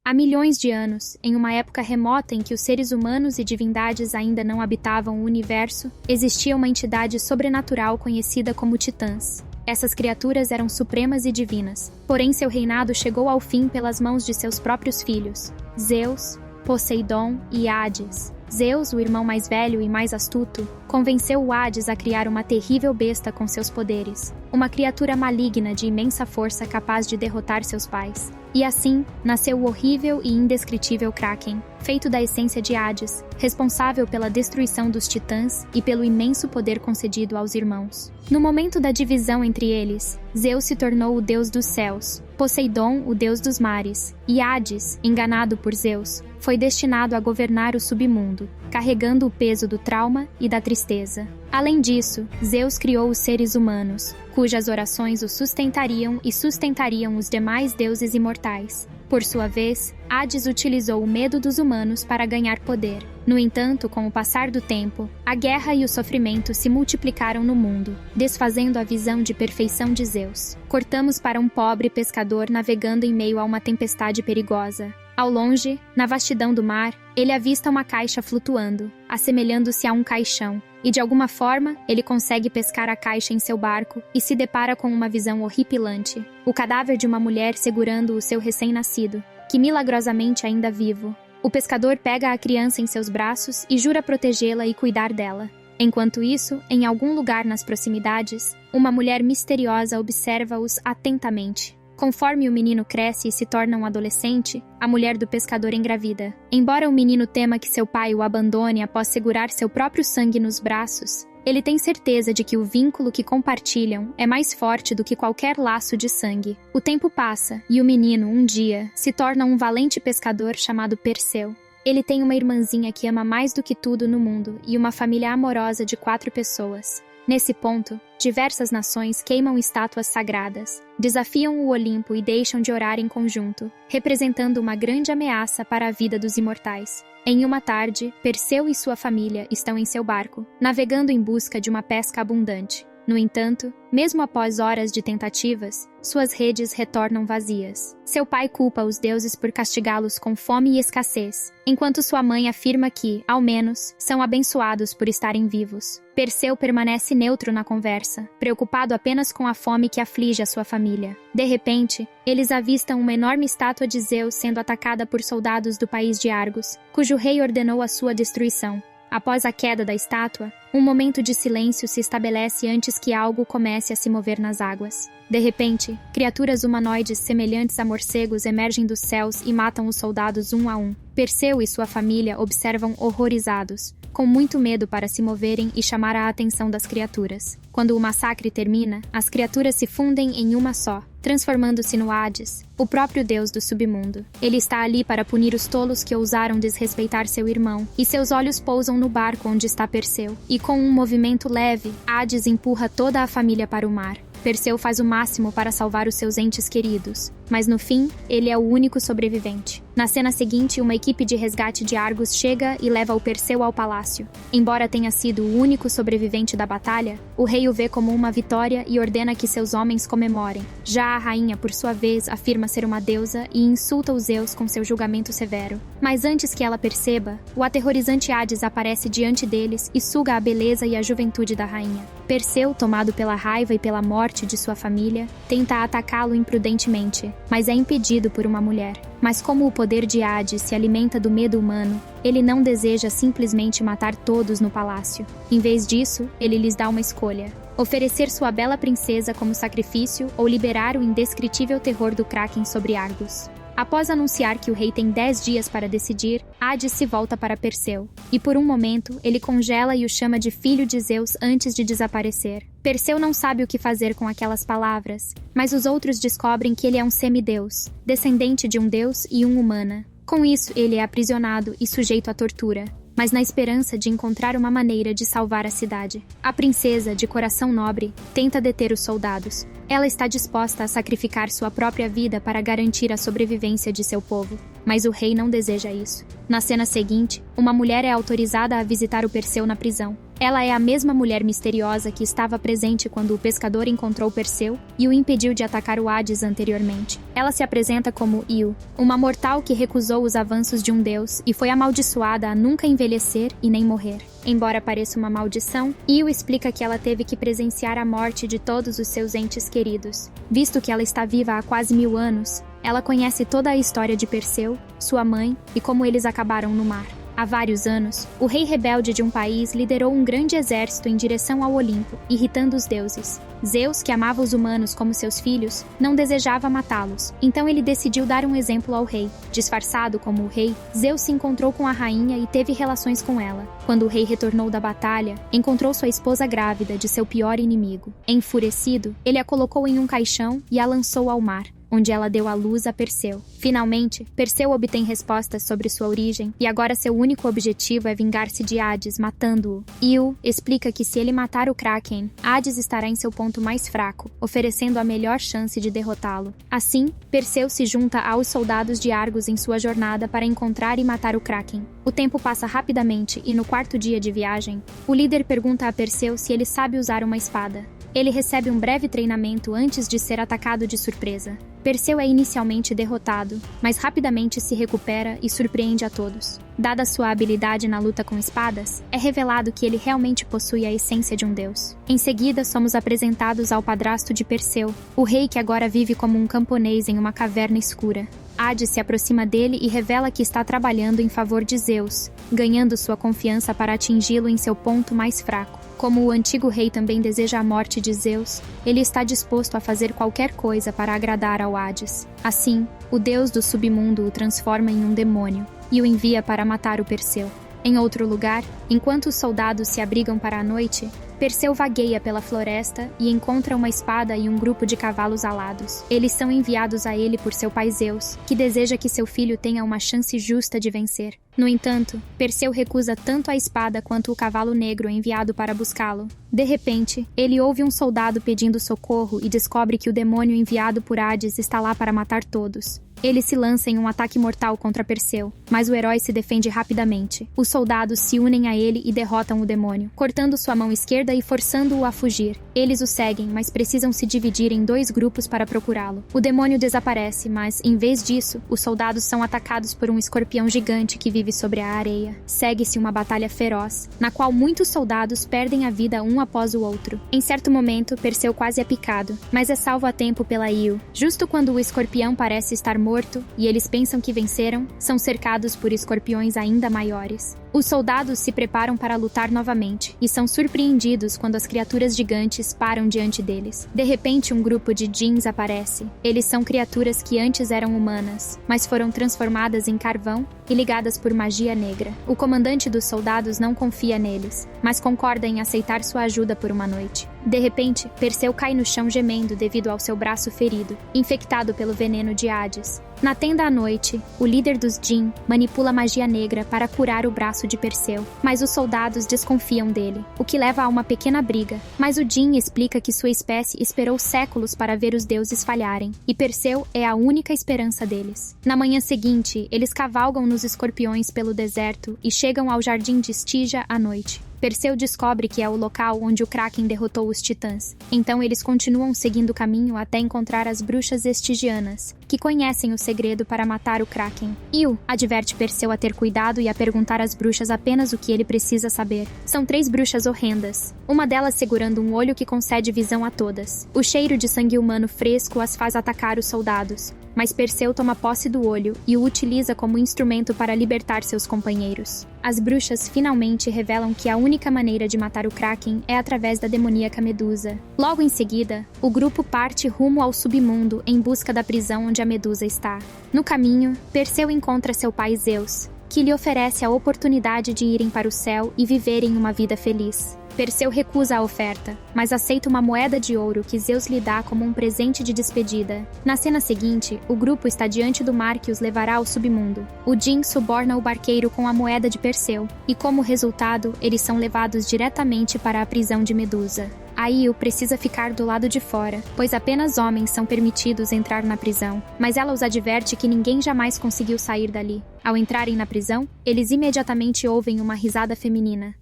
Há milhões de anos, em uma época remota em que os seres humanos e divindades ainda não habitavam o universo, existia uma entidade sobrenatural conhecida como Titãs. Essas criaturas eram supremas e divinas, porém seu reinado chegou ao fim pelas mãos de seus próprios filhos, Zeus, Poseidon e Hades. Zeus, o irmão mais velho e mais astuto, convenceu o Hades a criar uma terrível besta com seus poderes, uma criatura maligna de imensa força capaz de derrotar seus pais. E assim, nasceu o horrível e indescritível Kraken, feito da essência de Hades, responsável pela destruição dos titãs e pelo imenso poder concedido aos irmãos. No momento da divisão entre eles, Zeus se tornou o deus dos céus, Poseidon o deus dos mares, e Hades, enganado por Zeus, foi destinado a governar o submundo, carregando o peso do trauma e da tristeza. Além disso, Zeus criou os seres humanos, cujas orações o sustentariam e sustentariam os demais deuses imortais. Por sua vez, Hades utilizou o medo dos humanos para ganhar poder. No entanto, com o passar do tempo, a guerra e o sofrimento se multiplicaram no mundo, desfazendo a visão de perfeição de Zeus. Cortamos para um pobre pescador navegando em meio a uma tempestade perigosa. Ao longe, na vastidão do mar, ele avista uma caixa flutuando, assemelhando-se a um caixão, e de alguma forma, ele consegue pescar a caixa em seu barco e se depara com uma visão horripilante: o cadáver de uma mulher segurando o seu recém-nascido, que milagrosamente ainda vivo. O pescador pega a criança em seus braços e jura protegê-la e cuidar dela. Enquanto isso, em algum lugar nas proximidades, uma mulher misteriosa observa-os atentamente. Conforme o menino cresce e se torna um adolescente, a mulher do pescador engravida. Embora o menino tema que seu pai o abandone após segurar seu próprio sangue nos braços, ele tem certeza de que o vínculo que compartilham é mais forte do que qualquer laço de sangue. O tempo passa e o menino, um dia, se torna um valente pescador chamado Perseu. Ele tem uma irmãzinha que ama mais do que tudo no mundo e uma família amorosa de 4 pessoas. Nesse ponto, diversas nações queimam estátuas sagradas, desafiam o Olimpo e deixam de orar em conjunto, representando uma grande ameaça para a vida dos imortais. Em uma tarde, Perseu e sua família estão em seu barco, navegando em busca de uma pesca abundante. No entanto, mesmo após horas de tentativas, suas redes retornam vazias. Seu pai culpa os deuses por castigá-los com fome e escassez, enquanto sua mãe afirma que, ao menos, são abençoados por estarem vivos. Perseu permanece neutro na conversa, preocupado apenas com a fome que aflige a sua família. De repente, eles avistam uma enorme estátua de Zeus sendo atacada por soldados do país de Argos, cujo rei ordenou a sua destruição. Após a queda da estátua, um momento de silêncio se estabelece antes que algo comece a se mover nas águas. De repente, criaturas humanoides semelhantes a morcegos emergem dos céus e matam os soldados um a um. Perseu e sua família observam horrorizados, com muito medo para se moverem e chamar a atenção das criaturas. Quando o massacre termina, as criaturas se fundem em uma só, transformando-se no Hades, o próprio deus do submundo. Ele está ali para punir os tolos que ousaram desrespeitar seu irmão, e seus olhos pousam no barco onde está Perseu. E com um movimento leve, Hades empurra toda a família para o mar. Perseu faz o máximo para salvar os seus entes queridos, mas no fim, ele é o único sobrevivente. Na cena seguinte, uma equipe de resgate de Argos chega e leva o Perseu ao palácio. Embora tenha sido o único sobrevivente da batalha, o rei o vê como uma vitória e ordena que seus homens comemorem. Já a rainha, por sua vez, afirma ser uma deusa e insulta os Zeus com seu julgamento severo. Mas antes que ela perceba, o aterrorizante Hades aparece diante deles e suga a beleza e a juventude da rainha. Perseu, tomado pela raiva e pela morte de sua família, tenta atacá-lo imprudentemente, mas é impedido por uma mulher. Mas como o poder de Hades se alimenta do medo humano, ele não deseja simplesmente matar todos no palácio. Em vez disso, ele lhes dá uma escolha: oferecer sua bela princesa como sacrifício ou liberar o indescritível terror do Kraken sobre Argos. Após anunciar que o rei tem 10 dias para decidir, Hades se volta para Perseu, e por um momento ele congela e o chama de filho de Zeus antes de desaparecer. Perseu não sabe o que fazer com aquelas palavras, mas os outros descobrem que ele é um semideus, descendente de um deus e uma humana. Com isso, ele é aprisionado e sujeito à tortura, mas na esperança de encontrar uma maneira de salvar a cidade. A princesa, de coração nobre, tenta deter os soldados. Ela está disposta a sacrificar sua própria vida para garantir a sobrevivência de seu povo, mas o rei não deseja isso. Na cena seguinte, uma mulher é autorizada a visitar o Perseu na prisão. Ela é a mesma mulher misteriosa que estava presente quando o pescador encontrou Perseu e o impediu de atacar o Hades anteriormente. Ela se apresenta como Io, uma mortal que recusou os avanços de um deus e foi amaldiçoada a nunca envelhecer e nem morrer. Embora pareça uma maldição, Io explica que ela teve que presenciar a morte de todos os seus entes queridos. Visto que ela está viva há quase 1000 anos, ela conhece toda a história de Perseu, sua mãe e como eles acabaram no mar. Há vários anos, o rei rebelde de um país liderou um grande exército em direção ao Olimpo, irritando os deuses. Zeus, que amava os humanos como seus filhos, não desejava matá-los, então ele decidiu dar um exemplo ao rei. Disfarçado como o rei, Zeus se encontrou com a rainha e teve relações com ela. Quando o rei retornou da batalha, encontrou sua esposa grávida de seu pior inimigo. Enfurecido, ele a colocou em um caixão e a lançou ao mar, onde ela deu à luz a Perseu. Finalmente, Perseu obtém respostas sobre sua origem e agora seu único objetivo é vingar-se de Hades, matando-o. Io explica que se ele matar o Kraken, Hades estará em seu ponto mais fraco, oferecendo a melhor chance de derrotá-lo. Assim, Perseu se junta aos soldados de Argos em sua jornada para encontrar e matar o Kraken. O tempo passa rapidamente e no 4º dia de viagem, o líder pergunta a Perseu se ele sabe usar uma espada. Ele recebe um breve treinamento antes de ser atacado de surpresa. Perseu é inicialmente derrotado, mas rapidamente se recupera e surpreende a todos. Dada sua habilidade na luta com espadas, é revelado que ele realmente possui a essência de um deus. Em seguida, somos apresentados ao padrasto de Perseu, o rei que agora vive como um camponês em uma caverna escura. Hades se aproxima dele e revela que está trabalhando em favor de Zeus, ganhando sua confiança para atingi-lo em seu ponto mais fraco. Como o antigo rei também deseja a morte de Zeus, ele está disposto a fazer qualquer coisa para agradar ao Hades. Assim, o deus do submundo o transforma em um demônio e o envia para matar o Perseu. Em outro lugar, enquanto os soldados se abrigam para a noite, Perseu vagueia pela floresta e encontra uma espada e um grupo de cavalos alados. Eles são enviados a ele por seu pai Zeus, que deseja que seu filho tenha uma chance justa de vencer. No entanto, Perseu recusa tanto a espada quanto o cavalo negro enviado para buscá-lo. De repente, ele ouve um soldado pedindo socorro e descobre que o demônio enviado por Hades está lá para matar todos. Ele se lança em um ataque mortal contra Perseu, mas o herói se defende rapidamente. Os soldados se unem a ele e derrotam o demônio, cortando sua mão esquerda e forçando-o a fugir. Eles o seguem, mas precisam se dividir em 2 grupos para procurá-lo. O demônio desaparece, mas, em vez disso, os soldados são atacados por um escorpião gigante que vive sobre a areia. Segue-se uma batalha feroz, na qual muitos soldados perdem a vida um após o outro. Em certo momento, Perseu quase é picado, mas é salvo a tempo pela Io. Justo quando o escorpião parece estar morto e eles pensam que venceram, são cercados por escorpiões ainda maiores. Os soldados se preparam para lutar novamente e são surpreendidos quando as criaturas gigantes param diante deles. De repente, um grupo de djinns aparece. Eles são criaturas que antes eram humanas, mas foram transformadas em carvão e ligadas por magia negra. O comandante dos soldados não confia neles, mas concorda em aceitar sua ajuda por uma noite. De repente, Perseu cai no chão gemendo devido ao seu braço ferido, infectado pelo veneno de Hades. Na tenda à noite, o líder dos Djinn manipula magia negra para curar o braço de Perseu, mas os soldados desconfiam dele, o que leva a uma pequena briga. Mas o Djinn explica que sua espécie esperou séculos para ver os deuses falharem, e Perseu é a única esperança deles. Na manhã seguinte, eles cavalgam nos escorpiões pelo deserto e chegam ao jardim de Stygia à noite. Perseu descobre que é o local onde o Kraken derrotou os titãs. Então eles continuam seguindo o caminho até encontrar as bruxas estigianas, que conhecem o segredo para matar o Kraken. Io adverte Perseu a ter cuidado e a perguntar às bruxas apenas o que ele precisa saber. São 3 bruxas horrendas, uma delas segurando um olho que concede visão a todas. O cheiro de sangue humano fresco as faz atacar os soldados, mas Perseu toma posse do olho e o utiliza como instrumento para libertar seus companheiros. As bruxas finalmente revelam que a única maneira de matar o Kraken é através da demoníaca Medusa. Logo em seguida, o grupo parte rumo ao submundo em busca da prisão onde a Medusa está. No caminho, Perseu encontra seu pai Zeus, que lhe oferece a oportunidade de irem para o céu e viverem uma vida feliz. Perseu recusa a oferta, mas aceita uma moeda de ouro que Zeus lhe dá como um presente de despedida. Na cena seguinte, o grupo está diante do mar que os levará ao submundo. O Djinn suborna o barqueiro com a moeda de Perseu, e como resultado, eles são levados diretamente para a prisão de Medusa. A Io precisa ficar do lado de fora, pois apenas homens são permitidos entrar na prisão, mas ela os adverte que ninguém jamais conseguiu sair dali. Ao entrarem na prisão, eles imediatamente ouvem uma risada feminina.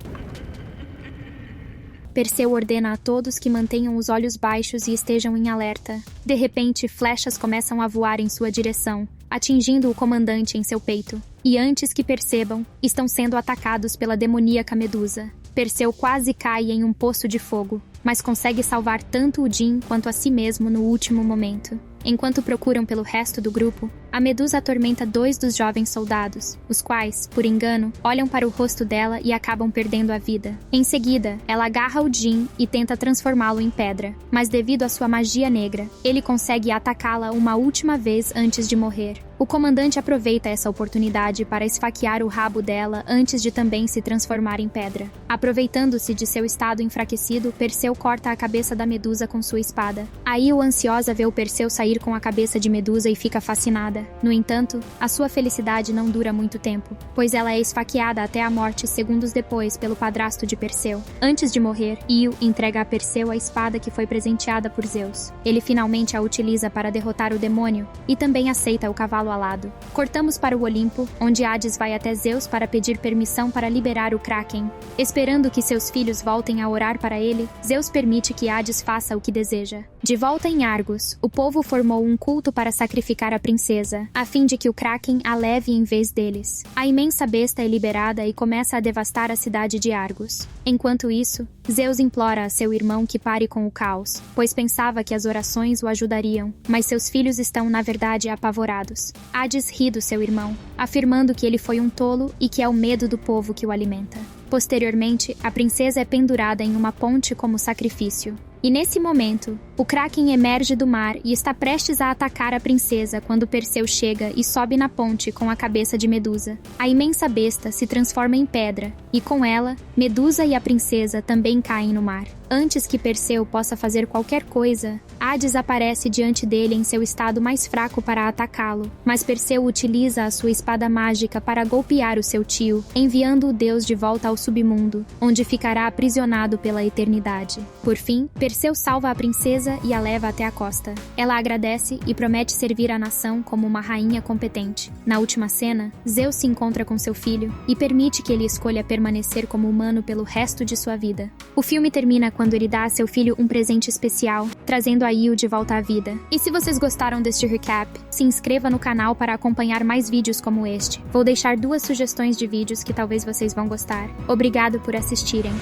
Perseu ordena a todos que mantenham os olhos baixos e estejam em alerta. De repente, flechas começam a voar em sua direção, atingindo o comandante em seu peito. E antes que percebam, estão sendo atacados pela demoníaca Medusa. Perseu quase cai em um poço de fogo, mas consegue salvar tanto o Jin quanto a si mesmo no último momento. Enquanto procuram pelo resto do grupo, a Medusa atormenta 2 dos jovens soldados, os quais, por engano, olham para o rosto dela e acabam perdendo a vida. Em seguida, ela agarra o Jin e tenta transformá-lo em pedra, mas devido à sua magia negra, ele consegue atacá-la uma última vez antes de morrer. O comandante aproveita essa oportunidade para esfaquear o rabo dela antes de também se transformar em pedra. Aproveitando-se de seu estado enfraquecido, Perseu corta a cabeça da Medusa com sua espada. A Io, ansiosa, vê o Perseu sair com a cabeça de Medusa e fica fascinada. No entanto, a sua felicidade não dura muito tempo, pois ela é esfaqueada até a morte segundos depois pelo padrasto de Perseu. Antes de morrer, Io entrega a Perseu a espada que foi presenteada por Zeus. Ele finalmente a utiliza para derrotar o demônio e também aceita o cavalo alado. Cortamos para o Olimpo, onde Hades vai até Zeus para pedir permissão para liberar o Kraken. Esperando que seus filhos voltem a orar para ele, Zeus permite que Hades faça o que deseja. De volta em Argos, o povo formou um culto para sacrificar a princesa, a fim de que o Kraken a leve em vez deles. A imensa besta é liberada e começa a devastar a cidade de Argos. Enquanto isso, Zeus implora a seu irmão que pare com o caos, pois pensava que as orações o ajudariam, mas seus filhos estão, na verdade, apavorados. Hades ri do seu irmão, afirmando que ele foi um tolo e que é o medo do povo que o alimenta. Posteriormente, a princesa é pendurada em uma ponte como sacrifício. E nesse momento, o Kraken emerge do mar e está prestes a atacar a princesa quando Perseu chega e sobe na ponte com a cabeça de Medusa. A imensa besta se transforma em pedra, e com ela, Medusa e a princesa também caem no mar. Antes que Perseu possa fazer qualquer coisa, Hades aparece diante dele em seu estado mais fraco para atacá-lo, mas Perseu utiliza a sua espada mágica para golpear o seu tio, enviando o deus de volta ao submundo, onde ficará aprisionado pela eternidade. Por fim, Perseu salva a princesa e a leva até a costa. Ela agradece e promete servir a nação como uma rainha competente. Na última cena, Zeus se encontra com seu filho e permite que ele escolha permanecer como humano pelo resto de sua vida. O filme termina quando ele dá a seu filho um presente especial, trazendo a Io de volta à vida. E se vocês gostaram deste recap, se inscreva no canal para acompanhar mais vídeos como este. Vou deixar 2 sugestões de vídeos que talvez vocês vão gostar. Obrigado por assistirem.